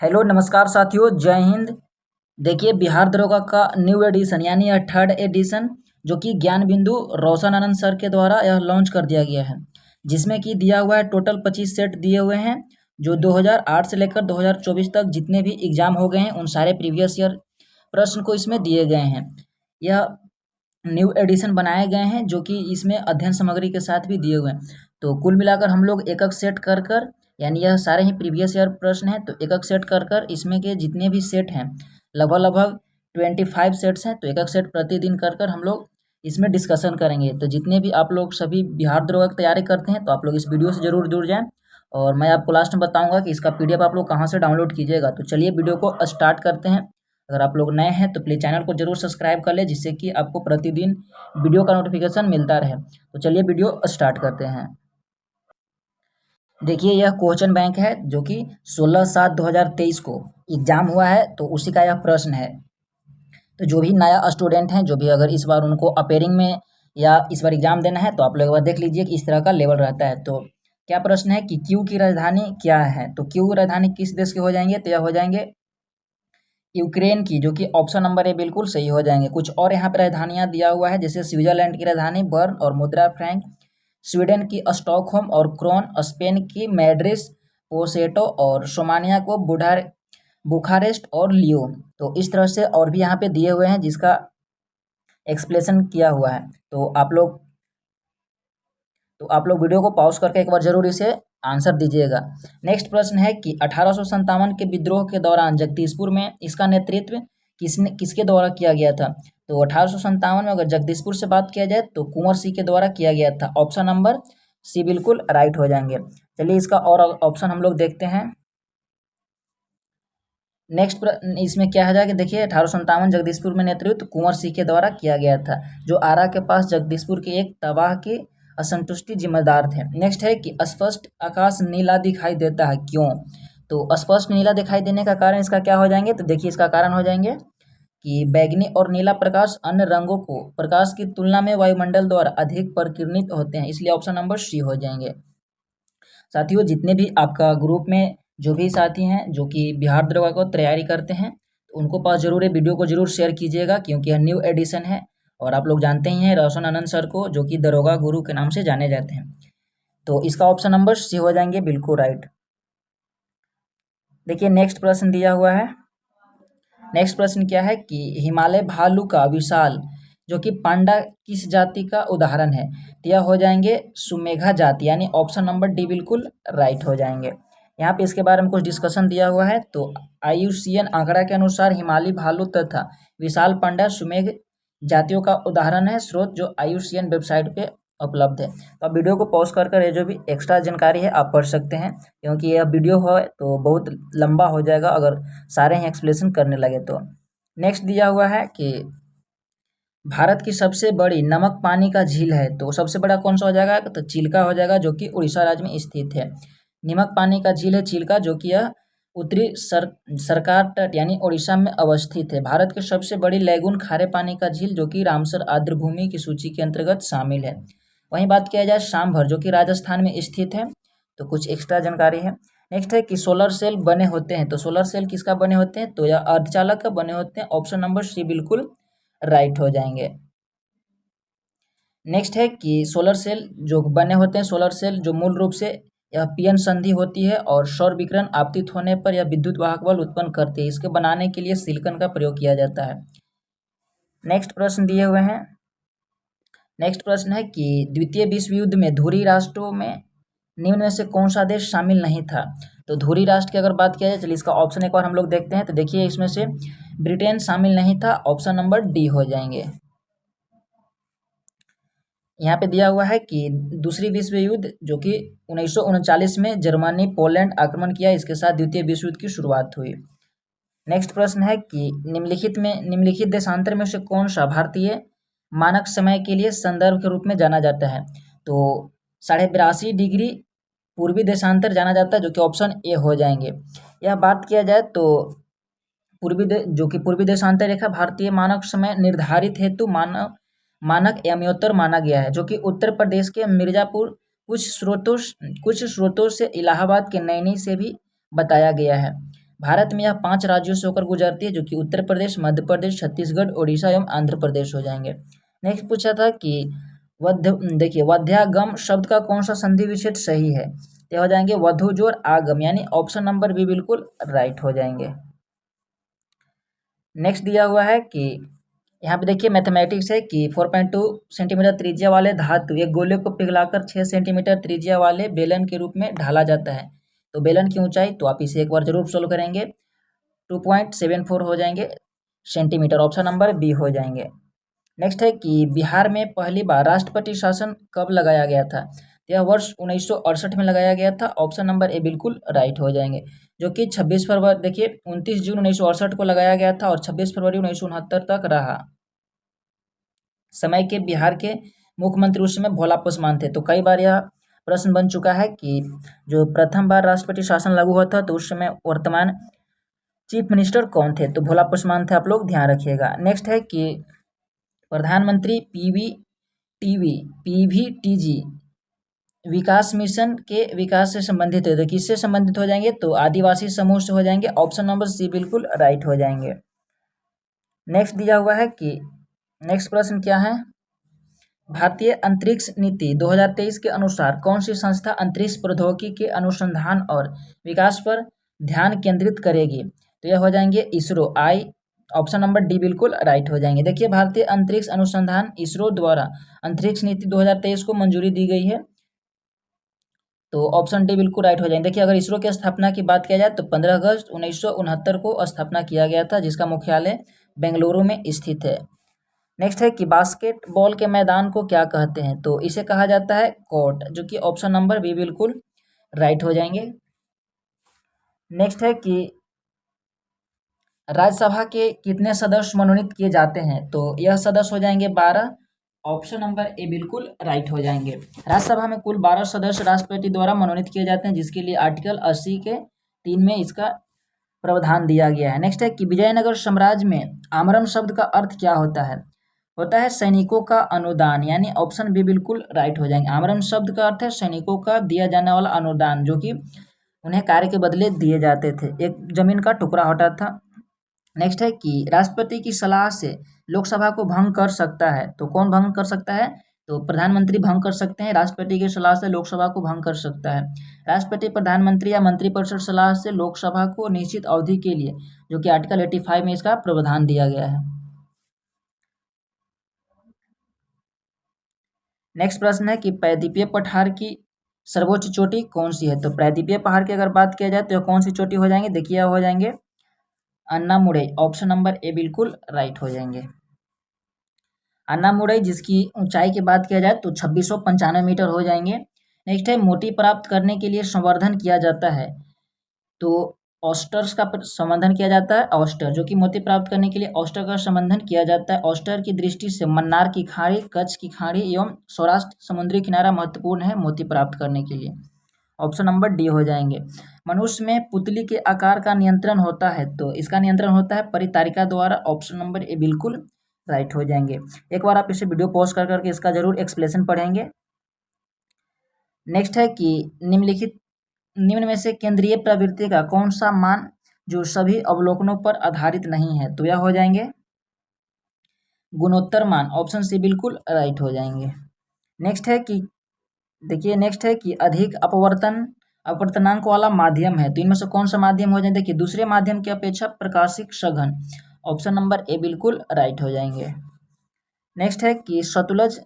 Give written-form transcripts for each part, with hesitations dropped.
Hello नमस्कार साथियों, जय हिंद। देखिए, बिहार दरोगा का न्यू एडिशन यानी यह थर्ड एडिशन जो कि ज्ञान बिंदु रोशन आनंद सर के द्वारा यह लॉन्च कर दिया गया है, जिसमें कि दिया हुआ है टोटल 25 सेट दिए हुए हैं। जो 2008 से लेकर 2024 तक जितने भी एग्जाम हो गए हैं उन सारे प्रीवियस ईयर प्रश्न को इसमें दिए गए हैं। यह न्यू एडिशन बनाए गए हैं जो कि इसमें अध्ययन सामग्री के साथ भी दिए हुए हैं। तो कुल मिलाकर हम लोग एक एक सेट कर कर, यानी यह सारे ही प्रीवियस ईयर प्रश्न हैं, तो एक एक सेट कर कर इसमें के जितने भी सेट हैं लगभग लगभग 25 सेट्स हैं, तो एक एक सेट प्रतिदिन कर कर हम लोग इसमें डिस्कशन करेंगे। तो जितने भी आप लोग सभी बिहार दरोगा की तैयारी करते हैं तो आप लोग इस वीडियो से जरूर जुड़ जाएं, और मैं आपको लास्ट में बताऊंगा कि इसका PDF आप लोग कहाँ से डाउनलोड कीजिएगा। तो चलिए वीडियो को स्टार्ट करते हैं। अगर आप लोग नए हैं तो प्लीज़ चैनल को जरूर सब्सक्राइब कर ले, जिससे कि आपको प्रतिदिन वीडियो का नोटिफिकेशन मिलता रहे। तो चलिए वीडियो स्टार्ट करते हैं। देखिए, यह क्वेश्चन बैंक है जो कि 16/7/2023 को एग्जाम हुआ है, तो उसी का यह प्रश्न है। तो जो भी नया स्टूडेंट हैं, जो भी अगर इस बार उनको अपेयरिंग में या इस बार एग्जाम देना है, तो आप लोग एक बार देख लीजिए कि इस तरह का लेवल रहता है। तो क्या प्रश्न है कि क्यू की राजधानी क्या है। तो क्यू की राजधानी किस देश के हो जाएंगे, तो यह हो जाएंगे यूक्रेन की, जो कि ऑप्शन नंबर ए बिल्कुल सही हो जाएंगे। कुछ और यहाँ पे राजधानियाँ दिया हुआ है, जैसे स्विट्जरलैंड की राजधानी बर्न और मुद्रा फ्रैंक, स्वीडन की स्टॉकहोम और क्रोन, स्पेन की मैड्रिड, पोसेटो और सोमानिया को बुखारेस्ट और लियो। तो इस तरह से और भी यहाँ पे दिए हुए हैं जिसका एक्सप्लेनेशन किया हुआ है। तो आप लोग वीडियो को पॉज करके एक बार जरूर इसे आंसर दीजिएगा। नेक्स्ट प्रश्न है कि 1857 के विद्रोह के दौरान जगदीशपुर में इसका नेतृत्व किसके द्वारा किया गया था। तो 1857 में अगर जगदीशपुर से बात किया जाए तो कुंवर सिंह के द्वारा किया गया था। ऑप्शन नंबर सी बिल्कुल राइट हो जाएंगे। चलिए इसका और ऑप्शन हम लोग देखते हैं। नेक्स्ट इसमें क्या है जाएगा, देखिए 1857 जगदीशपुर में नेतृत्व कुंवर सिंह के द्वारा किया गया था, जो आरा के पास जगदीशपुर के एक तबाह की असंतुष्टि जिम्मेदार थे। नेक्स्ट है कि स्पष्ट आकाश नीला दिखाई देता है, क्यों। तो स्पष्ट नीला दिखाई देने का कारण इसका क्या हो जाएंगे, तो देखिए इसका कारण हो जाएंगे कि बैगनी और नीला प्रकाश अन्य रंगों को प्रकाश की तुलना में वायुमंडल द्वारा अधिक परिकीर्णित होते हैं, इसलिए ऑप्शन नंबर सी हो जाएंगे। साथियों, जितने भी आपका ग्रुप में जो भी साथी हैं जो कि बिहार दरोगा को तैयारी करते हैं, तो उनको पास जरूर ये वीडियो को जरूर शेयर कीजिएगा, क्योंकि यह न्यू एडिशन है और आप लोग जानते ही हैं रोशन आनंद सर को, जो कि दरोगा गुरु के नाम से जाने जाते हैं। तो इसका ऑप्शन नंबर सी हो जाएंगे बिल्कुल राइट। देखिए नेक्स्ट प्रश्न दिया हुआ है। नेक्स्ट प्रश्न क्या है कि हिमालय भालू का विशाल जो कि पांडा किस जाति का उदाहरण है, तो यह हो जाएंगे सुमेघा जाति, यानी ऑप्शन नंबर डी बिल्कुल राइट हो जाएंगे। यहाँ पे इसके बारे में कुछ डिस्कशन दिया हुआ है। तो IUCN आंकड़ा के अनुसार हिमालय भालू तथा विशाल पांडा सुमेघ जातियों का उदाहरण है। स्रोत जो IUCN वेबसाइट पे उपलब्ध है। तो आप वीडियो को पॉज कर कर ये जो भी एक्स्ट्रा जानकारी है आप पढ़ सकते हैं, क्योंकि यह वीडियो हो तो बहुत लंबा हो जाएगा अगर सारे ही एक्सप्लेनेशन करने लगे तो। नेक्स्ट दिया हुआ है कि भारत की सबसे बड़ी नमक पानी का झील है, तो सबसे बड़ा कौन सा हो जाएगा, तो चिल्का हो जाएगा, जो कि उड़ीसा राज्य में स्थित है। नमक पानी का झील है चिल्का, जो कि यह उत्तरी सरकार तट यानी उड़ीसा में अवस्थित है। भारत की सबसे बड़ी लैगून खारे पानी का झील, जो कि रामसर आर्द्र भूमि की सूची के अंतर्गत शामिल है। वहीं बात किया जाए सांभर, जो कि राजस्थान में स्थित है। तो कुछ एक्स्ट्रा जानकारी है। नेक्स्ट है कि सोलर सेल बने होते हैं, तो सोलर सेल किसका बने होते हैं, तो यह अर्धचालक का बने होते हैं। ऑप्शन नंबर सी बिल्कुल राइट हो जाएंगे। नेक्स्ट है कि सोलर सेल जो बने होते हैं, सोलर सेल जो मूल रूप से यह पीएन संधि होती है और सौर विकिरण आपतित होने पर यह विद्युत वाहक बल उत्पन्न करते हैं। इसके बनाने के लिए सिलिकॉन का प्रयोग किया जाता है। नेक्स्ट प्रश्न दिए हुए हैं। नेक्स्ट प्रश्न है कि द्वितीय विश्व युद्ध में धुरी राष्ट्रों में निम्न में से कौन सा देश शामिल नहीं था। तो धुरी राष्ट्र की अगर बात किया जाए, चलिए इसका ऑप्शन एक बार हम लोग देखते हैं। तो देखिए इसमें से ब्रिटेन शामिल नहीं था, ऑप्शन नंबर डी हो जाएंगे। यहाँ पे दिया हुआ है कि दूसरी विश्व युद्ध जो कि 1939 में जर्मनी पोलैंड आक्रमण किया, इसके साथ द्वितीय विश्व युद्ध की शुरुआत हुई। नेक्स्ट प्रश्न है कि निम्नलिखित देशांतर में से कौन सा भारतीय मानक समय के लिए संदर्भ के रूप में जाना जाता है। तो 82.5 डिग्री पूर्वी देशांतर जाना जाता है, जो कि ऑप्शन ए हो जाएंगे। यह बात किया जाए तो पूर्वी देशांतर रेखा भारतीय मानक समय निर्धारित हेतु मानक एवं माना गया है, जो कि उत्तर प्रदेश के मिर्जापुर, कुछ स्रोतों से इलाहाबाद के नैनी से भी बताया गया है। भारत में यह 5 राज्यों से होकर गुजरती है, जो कि उत्तर प्रदेश, मध्य प्रदेश, छत्तीसगढ़, ओडिशा एवं आंध्र प्रदेश हो जाएंगे। नेक्स्ट पूछा था कि देखिए वध्यागम शब्द का कौन सा संधि विच्छेद सही है, तो हो जाएंगे वधु जोर आगम, यानी ऑप्शन नंबर बी बिल्कुल राइट हो जाएंगे। नेक्स्ट दिया हुआ है कि यहाँ पे देखिए मैथमेटिक्स है कि 4.2 सेंटीमीटर त्रिज्या वाले धातु एक गोले को पिघलाकर 6 सेंटीमीटर त्रिज्या वाले बेलन के रूप में ढाला जाता है, तो बेलन की ऊंचाई, तो आप इसे एक बार जरूर सोल्व करेंगे, 2.74 हो जाएंगे सेंटीमीटर, ऑप्शन नंबर बी हो जाएंगे। नेक्स्ट है कि बिहार में पहली बार राष्ट्रपति शासन कब लगाया गया था, यह वर्ष 1968 में लगाया गया था, ऑप्शन नंबर ए बिल्कुल राइट हो जाएंगे, जो कि 26 फरवरी देखिए 29 जून 1968 को लगाया गया था और 26 फरवरी 1969 तक रहा। समय के बिहार के मुख्यमंत्री उस समय भोला पासवान थे। तो कई बार यह प्रश्न बन चुका है कि जो प्रथम बार राष्ट्रपति शासन लागू हुआ था तो उस समय वर्तमान चीफ मिनिस्टर कौन थे, तो भोला पासवान थे, आप लोग ध्यान रखिएगा। नेक्स्ट है कि प्रधानमंत्री पीवीटीजी विकास मिशन के विकास से संबंधित है, तो किससे संबंधित हो जाएंगे, तो आदिवासी समूह से हो जाएंगे, ऑप्शन नंबर सी बिल्कुल राइट हो जाएंगे। नेक्स्ट दिया हुआ है कि नेक्स्ट प्रश्न क्या है, भारतीय अंतरिक्ष नीति 2023 के अनुसार कौन सी संस्था अंतरिक्ष प्रौद्योगिकी के अनुसंधान और विकास पर ध्यान केंद्रित करेगी, तो यह हो जाएंगे इसरो, आई ऑप्शन नंबर डी बिल्कुल राइट हो जाएंगे। देखिए भारतीय अंतरिक्ष अनुसंधान इसरो द्वारा अंतरिक्ष नीति 2023 को मंजूरी दी गई है, तो ऑप्शन डी बिल्कुल राइट हो जाएंगे। देखिए अगर इसरो की स्थापना की बात किया जाए तो 15 अगस्त 1969 को स्थापना किया गया था, जिसका मुख्यालय बेंगलुरु में स्थित है। नेक्स्ट है कि बास्केटबॉल के मैदान को क्या कहते हैं, तो इसे कहा जाता है कोर्ट, जो कि ऑप्शन नंबर बी बिल्कुल राइट हो जाएंगे। नेक्स्ट है कि राज्यसभा के कितने सदस्य मनोनीत किए जाते हैं, तो यह सदस्य हो जाएंगे 12, ऑप्शन नंबर ए बिल्कुल राइट हो जाएंगे। राज्यसभा में कुल 12 सदस्य राष्ट्रपति द्वारा मनोनीत किए जाते हैं, जिसके लिए आर्टिकल 80 के 3 में इसका प्रावधान दिया गया है। नेक्स्ट है कि विजयनगर साम्राज्य में आमरण शब्द का अर्थ क्या होता है सैनिकों का अनुदान, यानी ऑप्शन बी बिल्कुल राइट हो जाएंगे। आमरण शब्द का अर्थ है सैनिकों का दिया जाने वाला अनुदान, जो कि उन्हें कार्य के बदले दिए जाते थे, एक जमीन का टुकड़ा होता था। नेक्स्ट है कि राष्ट्रपति की सलाह से लोकसभा को भंग कर सकता है, तो कौन भंग कर सकता है, तो प्रधानमंत्री भंग कर सकते हैं, राष्ट्रपति की सलाह से लोकसभा को भंग कर सकता है। राष्ट्रपति प्रधानमंत्री या मंत्रिपरिषद सलाह से लोकसभा को निश्चित अवधि के लिए, जो कि आर्टिकल 85 में इसका प्रावधान दिया गया है। नेक्स्ट प्रश्न है कि प्रायद्वीपीय पठार की सर्वोच्च चोटी कौन सी है, तो प्रायद्वीपीय पहाड़ की अगर बात किया जाए तो कौन सी चोटी हो जाएंगे, देखिए हो जाएंगे अन्नामुडई, ऑप्शन नंबर ए बिल्कुल राइट हो जाएंगे। अन्नामुडई जिसकी ऊंचाई की बात किया जाए तो 2695 मीटर हो जाएंगे। नेक्स्ट है मोती प्राप्त करने के लिए संवर्धन किया जाता है, तो ऑस्टर्स का संवर्धन किया जाता है, ऑस्टर जो कि मोती प्राप्त करने के लिए ऑस्टर का संवर्धन किया जाता है। ऑस्टर की दृष्टि से मन्नार की खाड़ी, कच्छ की खाड़ी एवं सौराष्ट्र समुद्री किनारा महत्वपूर्ण है मोती प्राप्त करने के लिए, ऑप्शन नंबर डी हो जाएंगे। मनुष्य में पुतली के आकार का नियंत्रण होता है, तो इसका नियंत्रण होता है परितारिका द्वारा, ऑप्शन नंबर ए बिल्कुल राइट हो जाएंगे। एक बार आप इसे वीडियो पॉज कर करके इसका जरूर एक्सप्लेनेशन पढ़ेंगे। नेक्स्ट है कि निम्न में से केंद्रीय प्रवृत्ति का कौन सा मान जो सभी अवलोकनों पर आधारित नहीं है, तो यह हो जाएंगे गुणोत्तर मान, ऑप्शन सी बिल्कुल राइट हो जाएंगे। नेक्स्ट है कि देखिए नेक्स्ट है कि अधिक अपवर्तनांक वाला माध्यम है, तो इनमें से कौन सा माध्यम हो जाए, देखिए दूसरे माध्यम की अपेक्षा प्रकाशिक सघन, ऑप्शन नंबर ए बिल्कुल राइट हो जाएंगे। नेक्स्ट है कि सतलज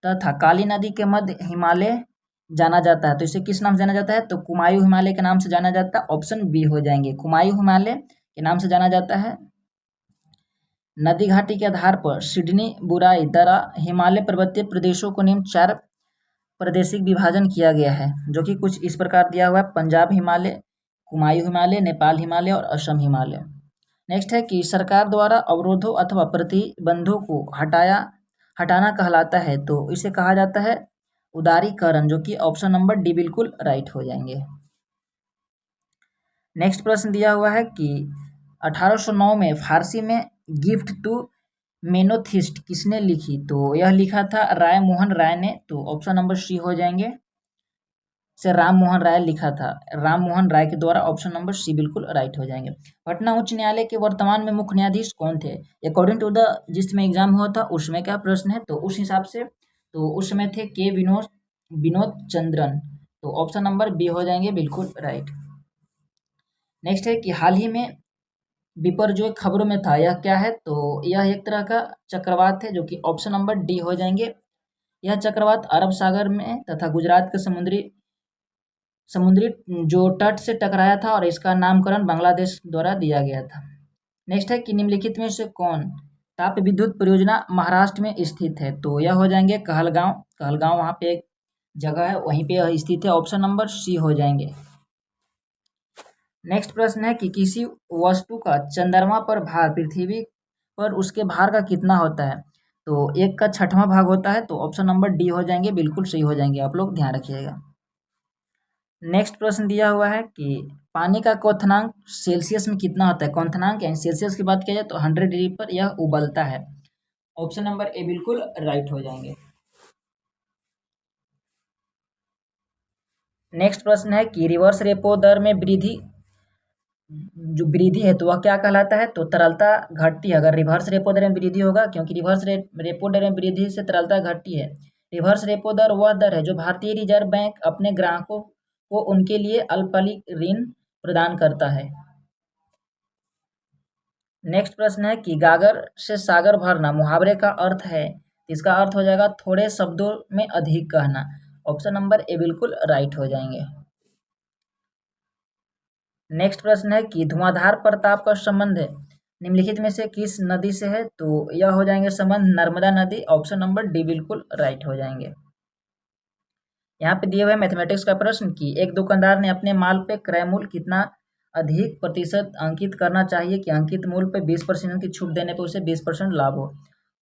तथा काली नदी के मध्य हिमालय जाना जाता है, तो इसे किस नाम से जाना जाता है, तो कुमायूं हिमालय के नाम से जाना जाता है, ऑप्शन बी हो जाएंगे, कुमायूं हिमालय के नाम से जाना जाता है। नदी घाटी के आधार पर सिडनी, बुराई, दरा हिमालय पर्वतीय प्रदेशों को निम्न 4 प्रादेशिक विभाजन किया गया है, जो कि कुछ इस प्रकार दिया हुआ है, पंजाब हिमालय, कुमायूं हिमालय, नेपाल हिमालय और असम हिमालय। नेक्स्ट है कि सरकार द्वारा अवरोधों अथवा प्रतिबंधों को हटाना कहलाता है, तो इसे कहा जाता है उदारीकरण, जो कि ऑप्शन नंबर डी बिल्कुल राइट हो जाएंगे। नेक्स्ट प्रश्न दिया हुआ है कि 1809 में फारसी में गिफ्ट टू मेनोथिस्ट किसने लिखी, तो यह लिखा था राय मोहन राय ने, तो ऑप्शन नंबर सी हो जाएंगे। से राम मोहन राय लिखा था? राम मोहन राय के द्वारा। ऑप्शन नंबर सी बिल्कुल राइट हो जाएंगे। पटना उच्च न्यायालय के वर्तमान में मुख्य न्यायाधीश कौन थे? अकॉर्डिंग टू द जिसमें एग्जाम हुआ था उसमें क्या प्रश्न है, तो उस हिसाब से तो उस समय थे के विनोद चंद्रन। तो ऑप्शन नंबर बी हो जाएंगे बिल्कुल राइट। नेक्स्ट है कि हाल ही में विपर जो खबरों में था यह क्या है? तो यह एक तरह का चक्रवात है, जो कि ऑप्शन नंबर डी हो जाएंगे। यह चक्रवात अरब सागर में तथा गुजरात के समुद्री जो तट से टकराया था और इसका नामकरण बांग्लादेश द्वारा दिया गया था। नेक्स्ट है कि निम्नलिखित में से कौन ताप विद्युत परियोजना महाराष्ट्र में स्थित है? तो यह हो जाएंगे कहलगांव वहाँ पे एक जगह है, वहीं पे यह स्थित है। ऑप्शन नंबर सी हो जाएंगे। नेक्स्ट प्रश्न है कि किसी वस्तु का चंद्रमा पर भार पृथ्वी पर उसके भार का कितना होता है? तो 1/6 भाग होता है। तो ऑप्शन नंबर डी हो जाएंगे, बिल्कुल सही हो जाएंगे, आप लोग ध्यान रखिएगा। नेक्स्ट प्रश्न दिया हुआ है कि पानी का क्वथनांक सेल्सियस में कितना होता है? क्वथनांक यानी सेल्सियस की बात किया जाए तो 100 डिग्री पर यह उबलता है। ऑप्शन नंबर ए बिल्कुल राइट हो जाएंगे। नेक्स्ट प्रश्न है कि रिवर्स रेपो दर में वृद्धि जो वृद्धि है तो वह क्या कहलाता है? तो तरलता घटती है अगर रिवर्स रेपो दर में वृद्धि होगा, क्योंकि रिवर्स रेपो दर में वृद्धि से तरलता घटती है। रिवर्स रेपो दर वह दर है जो भारतीय रिजर्व बैंक अपने ग्राहकों को उनके लिए अल्पकालिक ऋण प्रदान करता है। नेक्स्ट प्रश्न है कि गागर से सागर भरना मुहावरे का अर्थ है? इसका अर्थ हो जाएगा थोड़े शब्दों में अधिक कहना। ऑप्शन नंबर ए बिल्कुल राइट हो जाएंगे। नेक्स्ट प्रश्न है कि धुआंधार प्रताप का संबंध है निम्नलिखित में से किस नदी से है? तो यह हो जाएंगे संबंध नर्मदा नदी। ऑप्शन नंबर डी बिल्कुल राइट हो जाएंगे। यहाँ पे दिए हुए मैथमेटिक्स का प्रश्न कि एक दुकानदार ने अपने माल पे क्रय मूल्य कितना अधिक प्रतिशत अंकित करना चाहिए कि अंकित मूल्य पे 20% की छूट देने पे उसे 20% लाभ हो?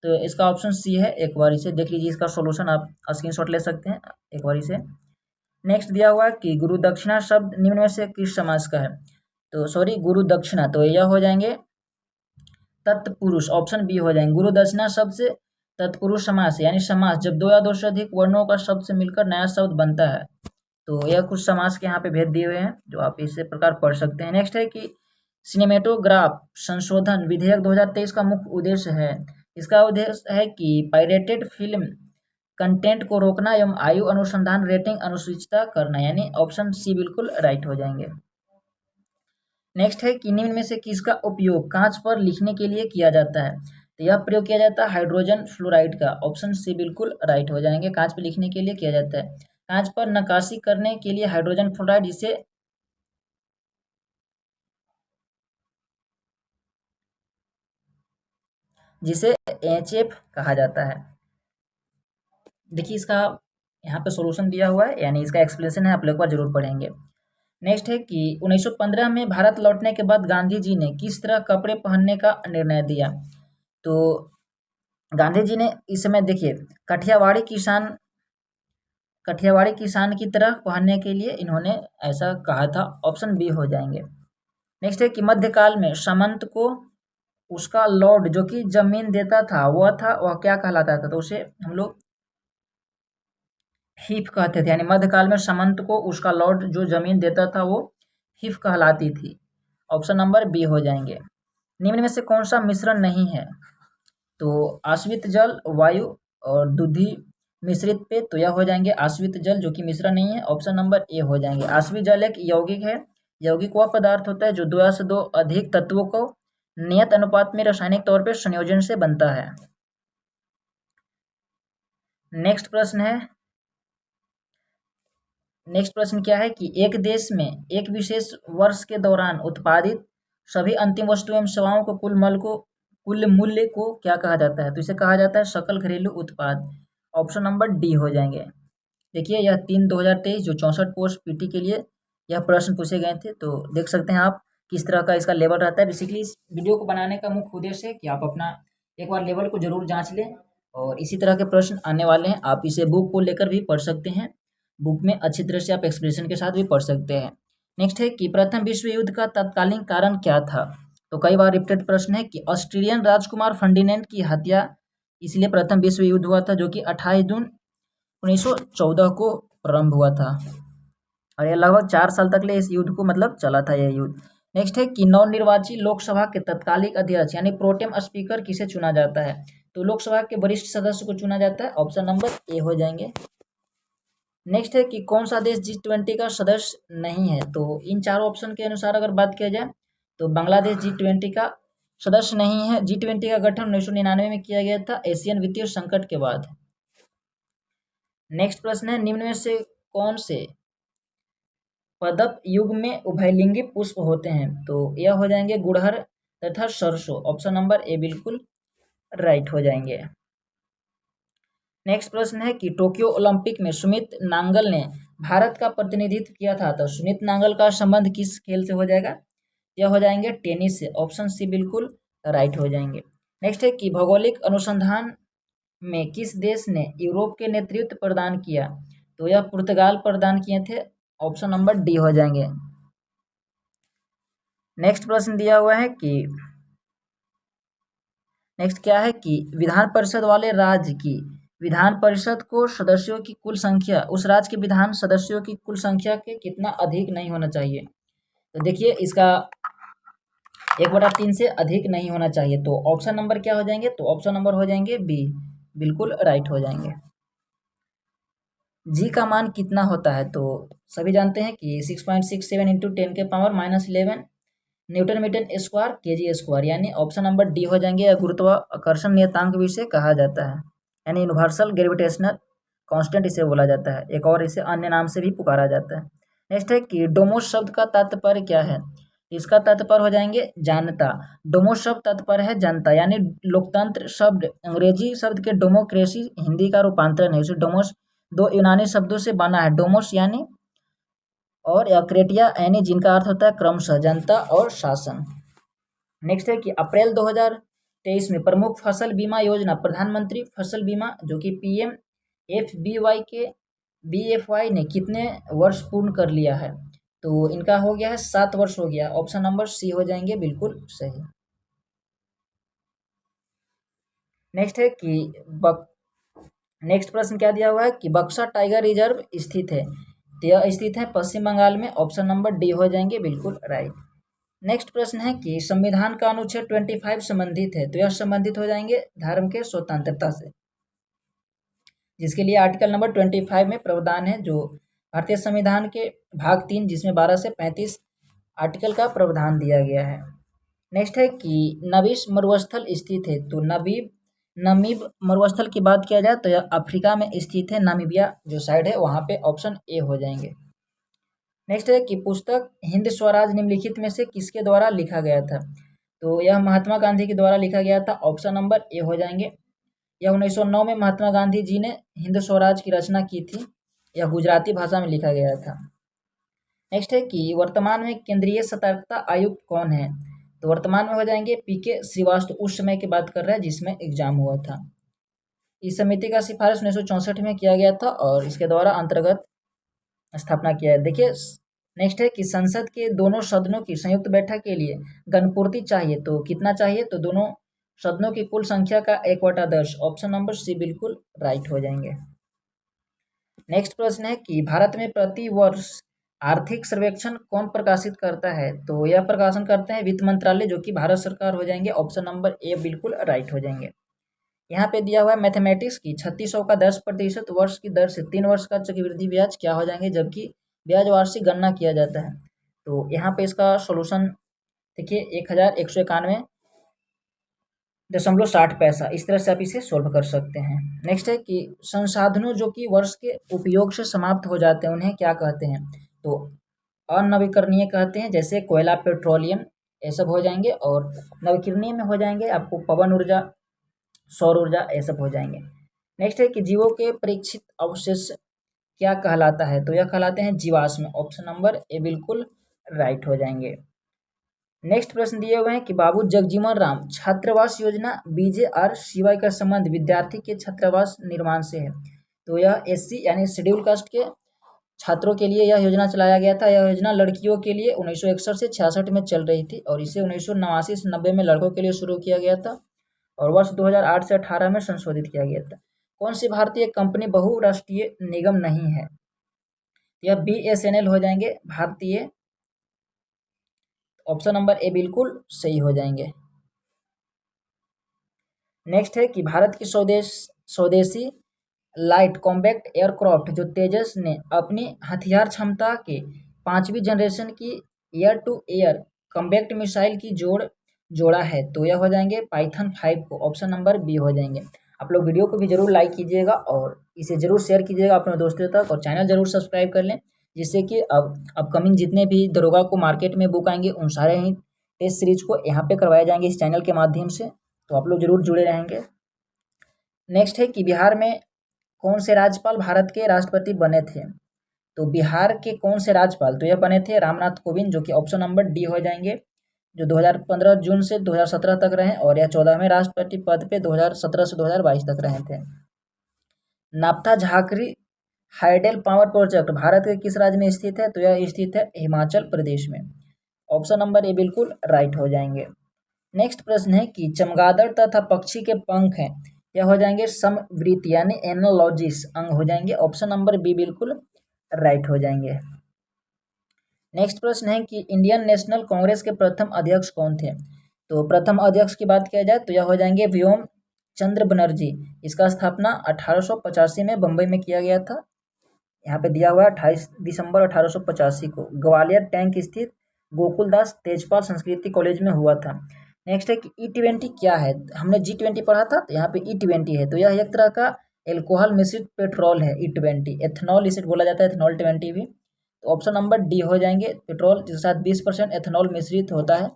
तो इसका ऑप्शन सी है। एक बार इसे देख लीजिए, इसका सॉल्यूशन आप स्क्रीनशॉट ले सकते हैं एक बार इसे। नेक्स्ट दिया हुआ है कि गुरु दक्षिणा शब्द निम्न में से किस समास का है? तो सॉरी गुरु दक्षिणा, तो यह हो जाएंगे तत्पुरुष। ऑप्शन बी हो जाएंगे। गुरु दक्षिणा शब्द से तत्पुरुष समास यानी समास जब दो या दो से अधिक वर्णों का शब्द से मिलकर नया शब्द बनता है। तो यह कुछ समास के यहाँ पे भेद दिए हुए हैं जो आप इसी प्रकार पढ़ सकते हैं। नेक्स्ट है कि सिनेमेटोग्राफ संशोधन विधेयक 2023 का मुख्य उद्देश्य है। इसका उद्देश्य है कि पायरेटेड फिल्म कंटेंट को रोकना एवं आयु अनुसंधान रेटिंग अनुसूचित करना, यानी ऑप्शन सी बिल्कुल राइट हो जाएंगे। नेक्स्ट है कि निम्न में से किसका उपयोग कांच पर लिखने के लिए किया जाता है? तो यह प्रयोग किया जाता है हाइड्रोजन फ्लोराइड का। ऑप्शन सी बिल्कुल राइट हो जाएंगे। कांच पर लिखने के लिए किया जाता है। कांच पर नक्काशी करने के लिए हाइड्रोजन फ्लोराइड जिसे HF कहा जाता है। देखिए इसका यहाँ पे सॉल्यूशन दिया हुआ है, यानी इसका एक्सप्लेनेशन है, आप लोग बार जरूर पढ़ेंगे। नेक्स्ट है कि 1915 में भारत लौटने के बाद गांधी जी ने किस तरह कपड़े पहनने का निर्णय दिया? तो गांधी जी ने इस समय देखिए काठियावाड़ी किसान की तरह पहनने के लिए इन्होंने ऐसा कहा था। ऑप्शन बी हो जाएंगे। नेक्स्ट है कि मध्यकाल में सामंत को उसका लॉर्ड जो कि जमीन देता था वह क्या कहलाता था? तो उसे हम लोग हिफ कहते थे, यानी मध्यकाल में सामंत को उसका लॉर्ड जो जमीन देता था वो हिफ कहलाती थी। ऑप्शन नंबर बी हो जाएंगे। निम्न में से कौन सा मिश्रण नहीं है? तो आश्रित जल, वायु और दूधी मिश्रित पे, तो यह हो जाएंगे आश्रित जल जो कि मिश्रण नहीं है। ऑप्शन नंबर ए हो जाएंगे। आश्रित जल एक यौगिक है। यौगिक वह पदार्थ होता है जो दो या से दो अधिक तत्वों को नियत अनुपात में रासायनिक तौर पर संयोजन से बनता है। नेक्स्ट प्रश्न क्या है कि एक देश में एक विशेष वर्ष के दौरान उत्पादित सभी अंतिम वस्तुओं एवं सेवाओं को कुल मूल्य को क्या कहा जाता है? तो इसे कहा जाता है सकल घरेलू उत्पाद। ऑप्शन नंबर डी हो जाएंगे। देखिए यह 3/2023 जो 64 पोस्ट पीटी के लिए यह प्रश्न पूछे गए थे, तो देख सकते हैं आप किस तरह का इसका लेवल रहता है। बेसिकली इस वीडियो को बनाने का मुख्य उद्देश्य है कि आप अपना एक बार लेवल को जरूर जांच लें, और इसी तरह के प्रश्न आने वाले हैं। आप इसे बुक को लेकर भी पढ़ सकते हैं, बुक में अच्छी तरह से आप एक्सप्रेशन के साथ भी पढ़ सकते हैं। नेक्स्ट है कि प्रथम विश्व युद्ध का तत्कालीन कारण क्या था? तो कई बार रिपीटेड प्रश्न है कि ऑस्ट्रेलियन राजकुमार फर्डिनेंड की हत्या इसलिए प्रथम विश्व युद्ध हुआ था, जो कि 28 जून 1914 को प्रारंभ हुआ था। और यह लगभग 4 साल तक ले इस युद्ध को मतलब चला था यह युद्ध। नेक्स्ट है कि नवनिर्वाचित लोकसभा के तत्कालिक अध्यक्ष यानी प्रोटेम स्पीकर किसे चुना जाता है? तो लोकसभा के वरिष्ठ सदस्य को चुना जाता है। ऑप्शन नंबर ए हो जाएंगे। नेक्स्ट है कि कौन सा देश G20 का सदस्य नहीं है? तो इन चारों ऑप्शन के अनुसार अगर बात किया जाए तो बांग्लादेश G20 का सदस्य नहीं है। G20 का गठन 1999 में किया गया था एशियन वित्तीय संकट के बाद। नेक्स्ट प्रश्न है निम्न में से कौन से पदप युग में उभयलिंगी पुष्प होते हैं? तो यह हो जाएंगे गुड़हल तथा सरसों। ऑप्शन नंबर ए बिल्कुल राइट हो जाएंगे। नेक्स्ट प्रश्न है कि टोक्यो ओलंपिक में सुमित नांगल ने भारत का प्रतिनिधित्व किया था। तो सुमित नांगल का संबंध किस खेल से हो जाएगा? यह हो जाएंगे टेनिस से। ऑप्शन सी बिल्कुल राइट हो जाएंगे। नेक्स्ट है कि भौगोलिक अनुसंधान में किस देश ने यूरोप के नेतृत्व प्रदान किया? तो यह पुर्तगाल प्रदान किए थे। ऑप्शन नंबर डी हो जाएंगे। नेक्स्ट प्रश्न दिया हुआ है कि नेक्स्ट क्या है कि विधान परिषद वाले राज्य की विधान परिषद को सदस्यों की कुल संख्या उस राज्य के विधान सदस्यों की कुल संख्या के कितना अधिक नहीं होना चाहिए? तो देखिए इसका 1/3 से अधिक नहीं होना चाहिए। तो ऑप्शन नंबर क्या हो जाएंगे? तो ऑप्शन नंबर हो जाएंगे बी बिल्कुल राइट हो जाएंगे। जी का मान कितना होता है? तो सभी जानते हैं कि 6.67 into 10⁻⁻11 newton metre square KG square, यानी ऑप्शन नंबर डी हो जाएंगे। गुरुत्वाकर्षण नियतांक भी इसे कहा जाता है, यानी यूनिवर्सल ग्रेविटेशनल कांस्टेंट इसे बोला जाता है। एक और इसे अन्य नाम से भी पुकारा जाता है। नेक्स्ट है कि डोमोस शब्द का तात्पर्य क्या है? इसका तात्पर्य हो जाएंगे जानता। डोमोस शब्द तात्पर्य है जनता, यानी लोकतंत्र शब्द अंग्रेजी शब्द के डेमोक्रेसी हिंदी का रूपांतरण है। उसे डोमोस दो यूनानी शब्दों से बना है, डोमोस यानी और क्रेटिया यानी जिनका अर्थ होता है क्रमशः जनता और शासन। नेक्स्ट है कि अप्रैल 2023 में प्रमुख फसल बीमा योजना प्रधानमंत्री फसल बीमा जो कि PMFBY के BFY ने कितने वर्ष पूर्ण कर लिया है? तो इनका हो गया है 7 वर्ष हो गया। ऑप्शन नंबर सी हो जाएंगे बिल्कुल सही। नेक्स्ट है कि नेक्स्ट प्रश्न क्या दिया हुआ है कि बक्सा टाइगर रिजर्व स्थित है? तो यह स्थित है पश्चिम बंगाल में। ऑप्शन नंबर डी हो जाएंगे बिल्कुल राइट। नेक्स्ट प्रश्न है कि संविधान का अनुच्छेद 25 संबंधित है? तो यह संबंधित हो जाएंगे धर्म के स्वतंत्रता से, जिसके लिए आर्टिकल नंबर 25 में प्रावधान है, जो भारतीय संविधान के भाग 3 जिसमें 12 से 35 आर्टिकल का प्रावधान दिया गया है। नेक्स्ट है कि नबीस मरुस्थल स्थित है? तो नमीब मरुस्थल की बात किया जाए तो यह अफ्रीका में स्थित है, नामीबिया जो साइड है वहाँ पे। ऑप्शन ए हो जाएंगे। नेक्स्ट है कि पुस्तक हिंद स्वराज निम्नलिखित में से किसके द्वारा लिखा गया था? तो यह महात्मा गांधी के द्वारा लिखा गया था। ऑप्शन नंबर ए हो जाएंगे। यह 1909 में महात्मा गांधी जी ने हिंद स्वराज की रचना की थी। यह गुजराती भाषा में लिखा गया था। नेक्स्ट है कि वर्तमान में केंद्रीय सतर्कता आयुक्त कौन है? तो वर्तमान में हो जाएंगे PK श्रीवास्तव। उस समय की बात कर रहे हैं जिसमें एग्जाम हुआ था। इस समिति का सिफारिश 1964 में किया गया था और इसके द्वारा अंतर्गत स्थापना किया है। देखिए नेक्स्ट है कि संसद के दोनों सदनों की संयुक्त बैठक के लिए गणपूर्ति चाहिए, तो कितना चाहिए? तो दोनों सदनों की कुल संख्या का 1/10। ऑप्शन नंबर सी बिल्कुल राइट हो जाएंगे। नेक्स्ट प्रश्न है कि भारत में प्रति वर्ष आर्थिक सर्वेक्षण कौन प्रकाशित करता है? तो यह प्रकाशन करते हैं वित्त मंत्रालय, जो कि भारत सरकार हो जाएंगे। ऑप्शन नंबर ए बिल्कुल राइट हो जाएंगे। यहाँ पे दिया हुआ है मैथमेटिक्स की 3600 का 10% वर्ष की दर से 3 वर्ष का चक्रवृद्धि ब्याज क्या हो जाएंगे, जबकि ब्याज वार्षिक गणना किया जाता है। तो यहाँ पे इसका सॉल्यूशन देखिए 1161.60 इस तरह से आप इसे सोल्व कर सकते हैं। नेक्स्ट है कि संसाधनों जो कि वर्ष के उपयोग से समाप्त हो जाते हैं उन्हें क्या कहते हैं? तो अनवीकरणीय कहते हैं, जैसे कोयला, पेट्रोलियम ये सब हो जाएंगे। और नवीकरणीय में हो जाएंगे आपको पवन ऊर्जा, सौर ऊर्जा ये सब हो जाएंगे। नेक्स्ट है कि जीवों के परीक्षित अवशेष क्या कहलाता है? तो यह कहलाते हैं जीवाश्म। ऑप्शन नंबर ए बिल्कुल राइट हो जाएंगे। नेक्स्ट प्रश्न दिए हुए हैं कि बाबू जगजीवन राम छात्रावास योजना BJRCY का संबंध विद्यार्थी के छात्रावास निर्माण से है। तो यह SC यानी शेड्यूल कास्ट के छात्रों के लिए यह योजना चलाया गया था। यह योजना लड़कियों के लिए 1961 से 66 में चल रही थी और इसे 1989 से 90 में लड़कों के लिए शुरू किया गया था और वर्ष 2008 से 18 में संशोधित किया गया था। कौन सी भारतीय कंपनी बहुराष्ट्रीय निगम नहीं है? तो यह BSNL हो जाएंगे, भारतीय। ऑप्शन नंबर ए बिल्कुल सही हो जाएंगे। नेक्स्ट है कि भारत की स्वदेशी लाइट कॉम्बैक्ट एयरक्राफ्ट जो तेजस ने अपनी हथियार क्षमता के 5वीं जनरेशन की air to air combat missile की जोड़ा है, तो यह हो जाएंगे पाइथन 5 को, ऑप्शन नंबर बी हो जाएंगे। आप लोग वीडियो को भी जरूर लाइक कीजिएगा और इसे जरूर शेयर कीजिएगा अपने दोस्तों तक, और चैनल जरूर सब्सक्राइब कर लें, जिससे कि अब अपकमिंग जितने भी दरोगा को मार्केट में बुक आएंगे उन सारे ही टेस्ट सीरीज को यहाँ पे करवाए जाएंगे इस चैनल के माध्यम से, तो आप लोग जरूर जुड़े रहेंगे। नेक्स्ट है कि बिहार में कौन से राज्यपाल भारत के राष्ट्रपति बने थे, तो बिहार के कौन से राज्यपाल, तो यह बने थे रामनाथ कोविंद, जो कि ऑप्शन नंबर डी हो जाएंगे, जो 2015 जून से 2017 तक रहे, और यह 14वें राष्ट्रपति पद पे 2017 से 2022 तक रहे थे। नाप्था Jhakri hydel power project Bharat के किस राज्य में स्थित है, तो यह स्थित है हिमाचल प्रदेश में। ऑप्शन नंबर ए बिल्कुल राइट हो जाएंगे। नेक्स्ट प्रश्न है कि चमगादड़ तथा पक्षी के पंख हैं, यह हो जाएंगे समवृत्ति यानी एनालॉजिस अंग हो जाएंगे, ऑप्शन नंबर बी बिल्कुल राइट हो जाएंगे। नेक्स्ट प्रश्न है कि इंडियन नेशनल कांग्रेस के प्रथम अध्यक्ष कौन थे, तो प्रथम अध्यक्ष की बात किया जाए तो यह हो जाएंगे व्योम चंद्र बनर्जी। इसका स्थापना 1885 में बम्बई में किया गया था। यहाँ पे दिया हुआ है 28 दिसंबर 1885 को ग्वालियर टैंक स्थित गोकुलदास तेजपाल संस्कृति कॉलेज में हुआ था। नेक्स्ट है कि E20 क्या है, हमने G20 पढ़ा था, तो यहाँ पे E20 है, तो यह एक तरह का एल्कोहल मिश्रित पेट्रोल है। E20 एथेनॉल इसे बोला जाता है, एथेनॉल 20 भी, तो ऑप्शन नंबर डी हो जाएंगे, पेट्रोल जिसके साथ 20% एथेनॉल मिश्रित होता है।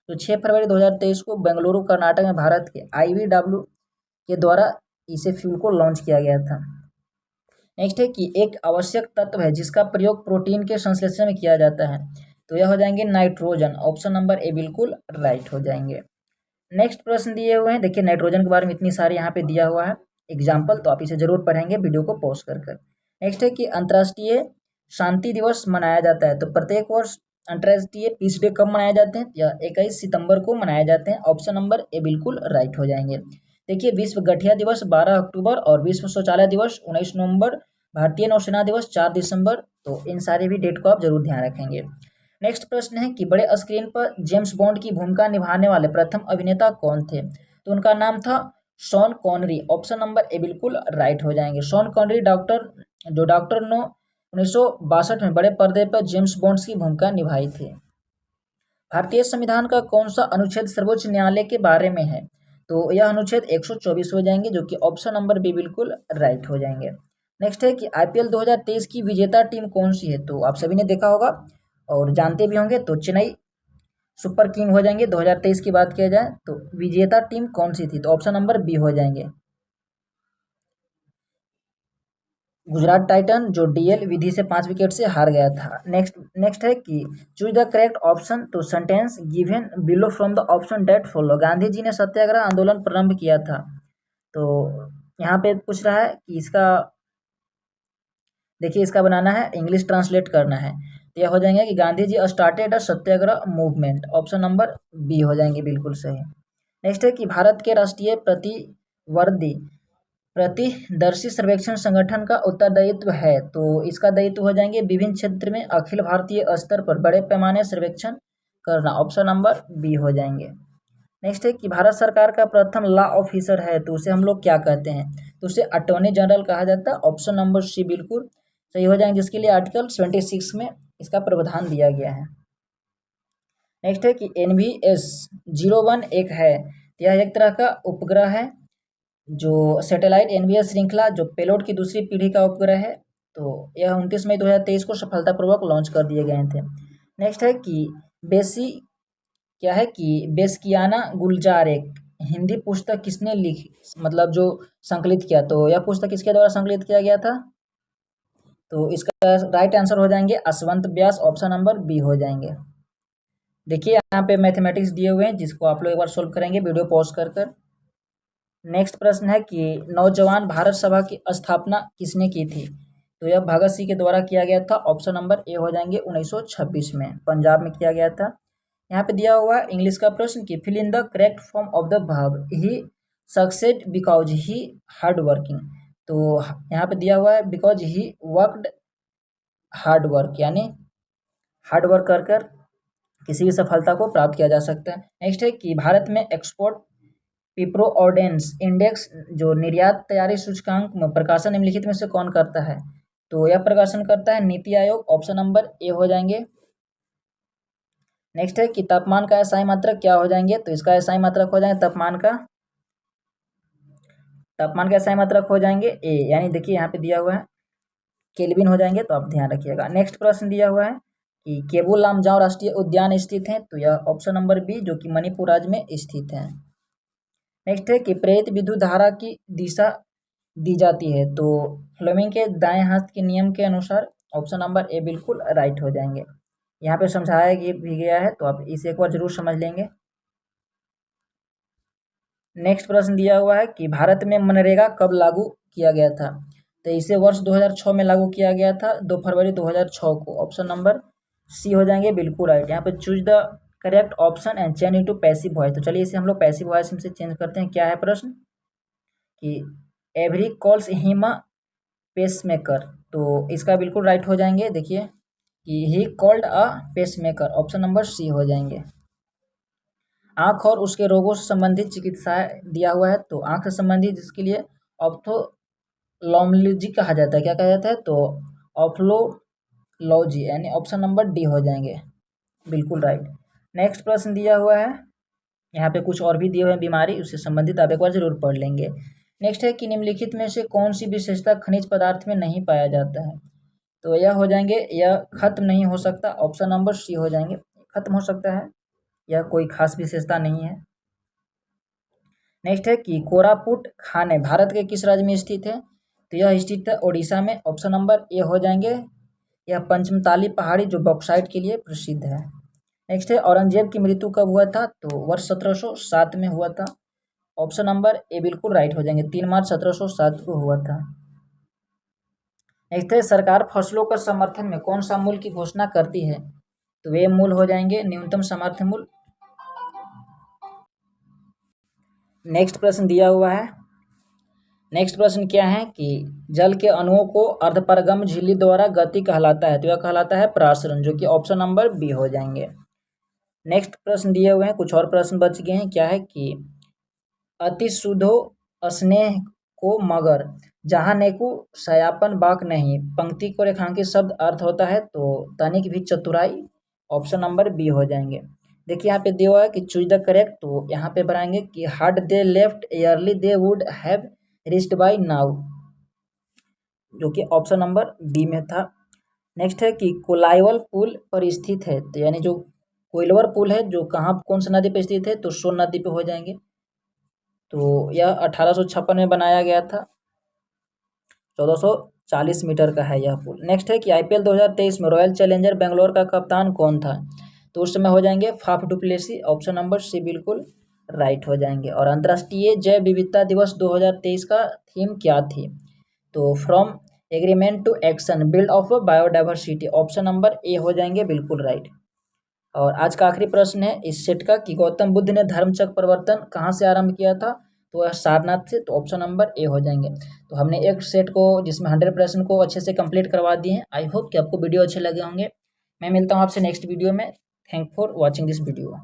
तो 6 फरवरी 2023 को बेंगलुरु कर्नाटक में भारत के IVW के द्वारा इसे फ्यूल को लॉन्च किया गया था। नेक्स्ट है कि एक आवश्यक तत्व है जिसका प्रयोग प्रोटीन के संश्लेषण में किया जाता है, तो यह हो जाएंगे नाइट्रोजन, ऑप्शन नंबर ए बिल्कुल राइट हो जाएंगे। नेक्स्ट प्रश्न दिए हुए हैं, देखिए नाइट्रोजन के बारे में इतनी सारी यहाँ पे दिया हुआ है एग्जाम्पल, तो आप इसे जरूर पढ़ेंगे वीडियो को पॉज कर। नेक्स्ट है कि अंतर्राष्ट्रीय शांति दिवस मनाया जाता है, तो प्रत्येक वर्ष अंतर्राष्ट्रीय पीस डे कब मनाए जाते हैं, या 21 सितंबर को मनाए जाते हैं, ऑप्शन नंबर ए बिल्कुल राइट हो जाएंगे। देखिए विश्व गठिया दिवस 12 अक्टूबर और विश्व शौचालय दिवस 19 नवंबर, भारतीय नौसेना दिवस 4 दिसंबर, तो इन सारे भी डेट को आप जरूर ध्यान रखेंगे। नेक्स्ट प्रश्न है कि बड़े स्क्रीन पर जेम्स बॉन्ड की भूमिका निभाने वाले प्रथम अभिनेता कौन थे, तो उनका नाम था शॉन कॉनरी, ऑप्शन नंबर ए बिल्कुल राइट हो जाएंगे। शॉन कॉनरी डॉक्टर नो 1962 में बड़े पर्दे पर जेम्स बॉन्ड की भूमिका निभाई थी। भारतीय संविधान का कौन सा अनुच्छेद सर्वोच्च न्यायालय के बारे में है, तो यह अनुच्छेद 124 हो जाएंगे, जो कि ऑप्शन नंबर बी बिल्कुल राइट हो जाएंगे। नेक्स्ट है कि IPL 2023 की विजेता टीम कौन सी है, तो आप सभी ने देखा होगा और जानते भी होंगे, तो चेन्नई सुपर किंग हो जाएंगे। 2023 की बात किया जाए तो विजेता टीम कौन सी थी, तो ऑप्शन नंबर बी हो जाएंगे गुजरात टाइटन, जो DL विधि से 5 विकेट से हार गया था। नेक्स्ट है कि choose the correct option to sentence given below from the option that follow. Gandhi ji ने सत्याग्रह आंदोलन प्रारंभ किया था, तो यहाँ पे पूछ रहा है कि इसका देखिए इसका बनाना है, इंग्लिश ट्रांसलेट करना है, तो यह हो जाएंगे कि Gandhi ji started a satyagraha movement, option number B हो जाएंगे बिल्कुल सही। नेक्स्ट है कि भारत के राष्ट्रीय प्रतिदर्शी सर्वेक्षण संगठन का उत्तरदायित्व है, तो इसका दायित्व हो जाएंगे विभिन्न क्षेत्र में अखिल भारतीय स्तर पर बड़े पैमाने सर्वेक्षण करना, ऑप्शन नंबर बी हो जाएंगे। नेक्स्ट है कि भारत सरकार का प्रथम लॉ ऑफिसर है, तो उसे हम लोग क्या कहते हैं, तो उसे अटॉर्नी जनरल कहा जाता है, ऑप्शन नंबर सी बिल्कुल सही हो जाएंगे, जिसके लिए आर्टिकल 26 में इसका प्रावधान दिया गया है। नेक्स्ट है कि NVS-01 एक है, यह एक तरह का उपग्रह है, जो सैटेलाइट NVS श्रृंखला जो पेलोड की दूसरी पीढ़ी का उपग्रह है, तो यह 29 मई 2023 को सफलतापूर्वक लॉन्च कर दिए गए थे। नेक्स्ट है कि बेस्कियाना गुलजार एक हिंदी पुस्तक किसने लिखी, मतलब जो संकलित किया, तो यह पुस्तक किसके द्वारा संकलित किया गया था, तो इसका राइट आंसर हो जाएंगे अश्वंत व्यास, ऑप्शन नंबर बी हो जाएंगे। देखिए यहाँ पे मैथमेटिक्स दिए हुए हैं, जिसको आप लोग एक बार सोल्व करेंगे वीडियो पॉज कर। नेक्स्ट प्रश्न है कि नौजवान भारत सभा की स्थापना किसने की थी, तो यह भगत सिंह के द्वारा किया गया था, ऑप्शन नंबर ए हो जाएंगे 1926 में पंजाब में किया गया था। यहाँ पे दिया हुआ इंग्लिश का प्रश्न कि fill in the correct form of the verb he succeed because he hard working, तो यहाँ पे दिया हुआ है because he worked hard work, यानी हार्ड वर्क कर कर किसी भी सफलता को प्राप्त किया जा सकता है। नेक्स्ट है कि भारत में एक्सपोर्ट प्रिपरोऑर्डिनेंस इंडेक्स जो निर्यात तैयारी सूचकांक में प्रकाशन निम्नलिखित में से कौन करता है? तो यह प्रकाशन करता है NITI Aayog, option number A हो जाएंगे। नेक्स्ट है कि तापमान का एसआई मात्रक क्या हो जाएंगे? तो इसका एसआई मात्रक हो जाएंगे तापमान का एसआई मात्रक हो जाएंगे ए, यानी देखिए यहाँ पे दिया हुआ है केल्विन हो जाएंगे, तो आप ध्यान रखिएगा। नेक्स्ट प्रश्न दिया हुआ है कि केबुल लामजाओ राष्ट्रीय उद्यान स्थित है, तो यह ऑप्शन नंबर बी जो कि मणिपुर राज्य में स्थित है। नेक्स्ट है कि प्रेरित विद्युत धारा की दिशा दी जाती है, तो फ्लेमिंग के दाएं हाथ के नियम के अनुसार, ऑप्शन नंबर ए बिल्कुल राइट हो जाएंगे। यहाँ पे समझाया भी गया है, तो आप इसे एक बार जरूर समझ लेंगे। नेक्स्ट प्रश्न दिया हुआ है कि भारत में मनरेगा कब लागू किया गया था? तो इसे वर्ष 2006 में लागू किया गया था, 2 फरवरी 2006 को। ऑप्शन नंबर सी हो जाएंगे बिल्कुल राइट। यहाँ पे choose the correct option and change into passive voice. तो चलिए इसे हम लोग पैसिव वॉइस से चेंज करते हैं। क्या है प्रश्न कि every calls him a pacemaker, तो इसका बिल्कुल राइट हो जाएंगे। देखिए कि he called a pacemaker, option number C हो जाएंगे। आँख और उसके रोगों से संबंधित चिकित्सा दिया हुआ है, तो आँख से संबंधित जिसके लिए ऑप्थोलॉमोलॉजी कहा जाता है। क्या कहा जाता है? तो ऑप्थोलॉजी, यानी ऑप्शन नंबर डी हो जाएंगे बिल्कुल राइट। नेक्स्ट प्रश्न दिया हुआ है, यहाँ पे कुछ और भी दिए हुए हैं बीमारी, उससे संबंधित आप एक बार जरूर पढ़ लेंगे। नेक्स्ट है कि निम्नलिखित में से कौन सी विशेषता खनिज पदार्थ में नहीं पाया जाता है? तो यह हो जाएंगे, यह खत्म नहीं हो सकता, ऑप्शन नंबर सी हो जाएंगे। खत्म हो सकता है, यह कोई खास विशेषता नहीं है। नेक्स्ट है कि कोरापुट खाने भारत के किस राज्य में स्थित है? तो यह स्थित है ओडिशा में, ऑप्शन नंबर ए हो जाएंगे। यह पंचमताली पहाड़ी जो बॉक्साइट के लिए प्रसिद्ध है। नेक्स्ट है औरंगजेब की मृत्यु कब हुआ था? तो वर्ष 1707 में हुआ था, ऑप्शन नंबर ए बिल्कुल राइट हो जाएंगे। 3 मार्च 1707 को हुआ था। नेक्स्ट है सरकार फसलों का समर्थन में कौन सा मूल्य की घोषणा करती है? तो वे मूल्य हो जाएंगे न्यूनतम समर्थन मूल्य। नेक्स्ट प्रश्न दिया हुआ है, नेक्स्ट प्रश्न क्या है कि जल के अणुओं को अर्धपरगम झिल्ली द्वारा गति कहलाता है, तो यह कहलाता है प्रासरण, जो कि ऑप्शन नंबर बी हो जाएंगे। नेक्स्ट प्रश्न दिए हुए हैं, कुछ और प्रश्न बच गए हैं। क्या है कि अति शुद्धो स्नेह को मगर जहाँ नेकु सयापन बाक नहीं, पंक्ति को रेखांकित शब्द अर्थ होता है, तो तनिक भी चतुराई, ऑप्शन नंबर बी हो जाएंगे। देखिए यहाँ पे दिया हुआ है कि चूज द करेक्ट, तो यहाँ पे बनाएंगे कि had they left early they would have reached by now, जो कि ऑप्शन नंबर बी में था। नेक्स्ट है कि कोलाइवल पुल पर स्थित है, तो यानी जो कोइलवर पुल है जो कहाँ कौन सा नदी पे स्थित है? तो सोन नदी पे हो जाएंगे। तो यह 1856 में बनाया गया था, 1440 मीटर का है यह पुल। नेक्स्ट है कि आईपीएल 2023 में रॉयल चैलेंजर बेंगलोर का कप्तान कौन था? तो उस समय हो जाएंगे Faf du Plessis, option number C बिल्कुल राइट हो जाएंगे। और अंतर्राष्ट्रीय जैव विविधता दिवस 2023 का थीम क्या थी? तो from agreement to action build of biodiversity, option number A हो जाएंगे बिल्कुल राइट। और आज का आखिरी प्रश्न है इस सेट का कि गौतम बुद्ध ने धर्मचक्र परिवर्तन कहाँ से आरंभ किया था? तो वह सारनाथ से, तो ऑप्शन नंबर ए हो जाएंगे। तो हमने एक सेट को जिसमें 100 प्रश्न को अच्छे से कंप्लीट करवा दिए हैं। आई होप कि आपको वीडियो अच्छे लगे होंगे। मैं मिलता हूँ आपसे नेक्स्ट वीडियो में। Thank for watching this video.